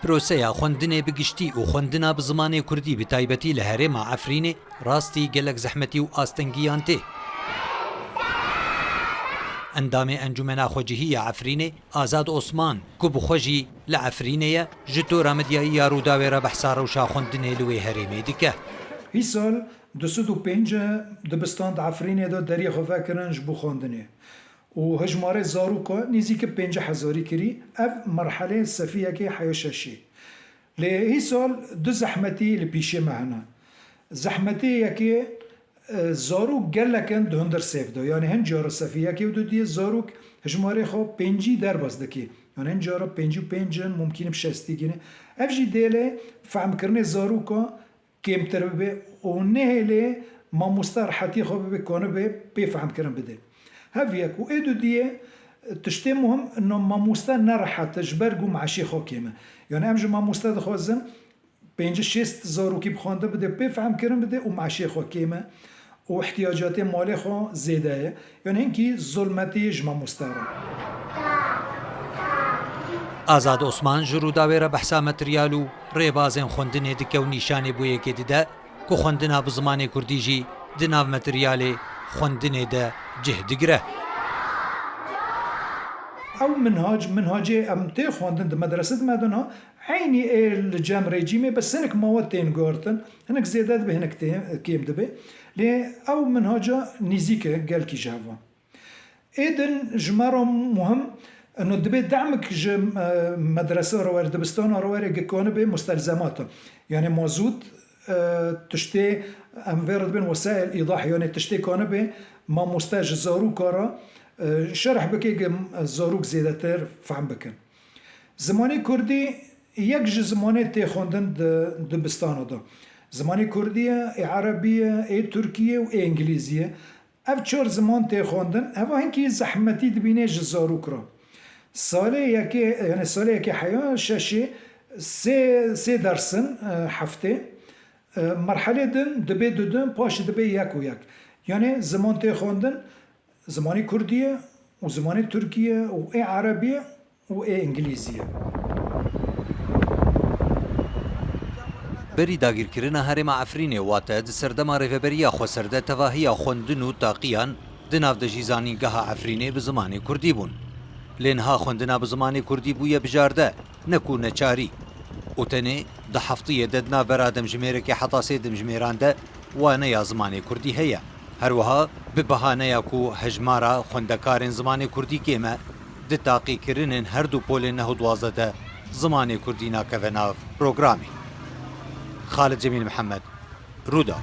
پرۆسەیە خوێندنێ بگشتی و خوێندنا بە زمانی کوردی بتایبەتی لە هەرێما عەفرینێ ڕاستی گەلک زەحمەتی و ئاستەنگیان تێ. ئەندامێ ئەنجومەنا خۆجیهیە عەفرینێ ئازاد عوسمان کو بخۆژی لە عەفرینەیە ji تۆرا مەدیایی یا ڕووداوێرە بەحسا ڕەوشا خوێندنێ لە وێ هەرێمێ دیکە. هی سال 205 دبستان عەفرینێ دا دەریە xwe kirin ji bo xwendinê û hejmarê zarokê nêzîkî 50,000 kirî ev merheleyê sefiyekê heya şeşê. Lê hî sal du zehmetî li pîşê me hene. Zehmetê yekê zarok gelekin di hundir sêv da. Yani hin cara sefiyekê û diye zarok hejmarê xwe 5 derbas dike. Yani hin cara 55 mumkîn bi 60 gine. Ev jî dêlê fehmkirinê zaroka kêmtir bibe û nehêlê mamosta rehetî xwe bibe kane be pê fehmkirin bide. Heviyek û êdû diye tiştê muhim no mamosta nerehete ji ber ku meşê xwe kême. Yani em ji mamosta dixwazin 5-6 zarokî bixwande bide pê fehmkirin bide û meşê xwe kême û ihtiyacatê malê xwe zêde ye. Yani hinkî zulmetê ji mamosta re. ئازاد عوسمان ji ڕووداوێرە بەحسا مەتریال و ڕێبازên خوێندنێ dike û nîşanê bû yekê dide ku خوێندنا bi zimanê Kurdî jî di nav materyalê خوێندنê de cih digire. Ew minhacê em tê xwendin di medrese dimedin ha eynî ê li cem rejîmê bi sinek mawet tên guhartin hinek zêde dibe hinek kêm dibe lê ew minhaca nîzik e gelkî ji hev. Êdin ji me re muhim انه دبي دعمك جي مدرسه روار دبستان روار جكونه به مستلزمات يعني موجود تشتي امفيرد بين وسائل ايضاح يعني تشتي كونه به ما مستاج زاروك كارا شرح بك زاروك زيادتر فهم بكن زماني كردي يك زماني تي خوندن دبستان ده زماني كرديه عربيه اي تركيه و انجليزيه اف چور زمان تي خوندن هوا هنكي زحمتي دبينه زاروك را ساله یکی یعنی ساله یکی حیا ششی سه درسن هفته مرحله دن دبی دودن پاش دبی یک و یک یعنی زمان تی خوندن زمانی کردیه و زمانی ترکیه و ای عربیه و ای انگلیزیه. بری داگیرکردنا هەرێما عەفرینێ واتە di serdema rêveberiya xweserde tevahiya xwendin û taqiyan di navdejî zanîngeha Efrînê bi zimanê Kurdî bûn. لێنها خوێندنا bi zimanê Kurdî bûye bijarde neku neçarî û tenê di heftiyê de navbera demjimêrekê heta sê demjimêran de waneya zimanê Kurdî heye. Herwiha bi behaneya ku hejmara xwendekarên zimanê Kurdî kême di taqîkirinên her du polên nehûdwaze de zimanê Kurdî nakeve nav programê. Xalid Cemîl Mihemed, Rûda.